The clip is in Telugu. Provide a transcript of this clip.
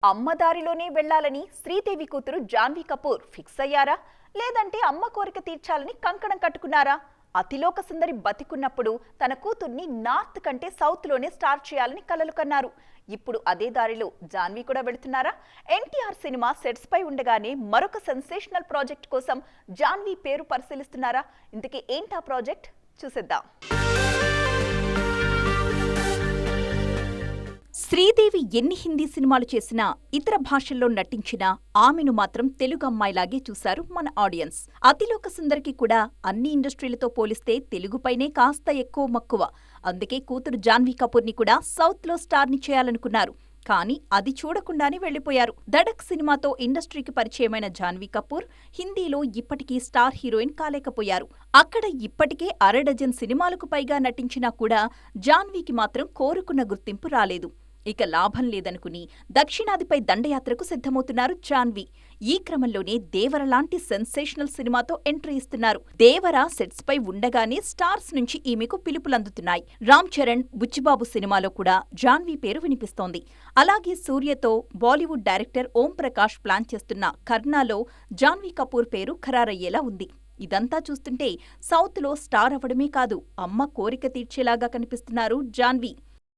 అమ్మ దారిలోనే వెళ్లాలని శ్రీదేవి కూతురు జాన్వీ కపూర్ ఫిక్స్ అయ్యారా? లేదంటే అమ్మ కోరిక తీర్చాలని కంకణం కట్టుకున్నారా? అతిలోక సుందరి బతికున్నప్పుడు తన కూతుర్ని నార్త్ కంటే సౌత్ లోనే స్టార్ట్ చేయాలని కలలు కన్నారు. ఇప్పుడు అదే దారిలో జాన్వీ కూడా వెళుతున్నారా? ఎన్టీఆర్ సినిమా సెట్స్ పై ఉండగానే మరొక సెన్సేషనల్ ప్రాజెక్ట్ కోసం జాన్వీ పేరు పరిశీలిస్తున్నారా? ఇంతకీ ఏంటా ప్రాజెక్ట్ చూసేద్దాం. శ్రీదేవి ఎన్ని హిందీ సినిమాలు చేసినా, ఇతర భాషల్లో నటించినా ఆమెను మాత్రం తెలుగు అమ్మాయిలాగే చూశారు మన ఆడియన్స్. అతిలోక సుందరికి కూడా అన్ని ఇండస్ట్రీలతో పోలిస్తే తెలుగుపైనే కాస్త ఎక్కువ మక్కువ. అందుకే కూతురు జాన్వీ కపూర్ని కూడా సౌత్లో స్టార్ని చేయాలనుకున్నారు. కానీ అది చూడకుండానే వెళ్లిపోయారు. దడక్ సినిమాతో ఇండస్ట్రీకి పరిచయమైన జాన్వీ కపూర్ హిందీలో ఇప్పటికీ స్టార్ హీరోయిన్ కాలేకపోయారు. అక్కడ ఇప్పటికే అరడజన్ సినిమాలకు పైగా నటించినా కూడా జాన్వీకి మాత్రం కోరుకున్న గుర్తింపు రాలేదు. ఇక లాభం లేదనుకుని దక్షిణాదిపై దండయాత్రకు సిద్ధమవుతున్నారు జాన్వీ. ఈ క్రమంలోనే దేవర లాంటి సెన్సేషనల్ సినిమాతో ఎంట్రీ ఇస్తున్నారు. దేవర సెట్స్ పై ఉండగానే స్టార్స్ నుంచి ఈమెకు పిలుపులందుతున్నాయి. రామ్ చరణ్, బుచ్చిబాబు సినిమాలో కూడా జాన్వీ పేరు వినిపిస్తోంది. అలాగే సూర్యతో బాలీవుడ్ డైరెక్టర్ ఓం ప్రకాష్ ప్లాన్ చేస్తున్న కర్నాలో జాన్వీ కపూర్ పేరు ఖరారయ్యేలా ఉంది. ఇదంతా చూస్తుంటే సౌత్లో స్టార్ అవ్వడమే కాదు, అమ్మ కోరిక తీర్చేలాగా కనిపిస్తున్నారు జాన్వీ.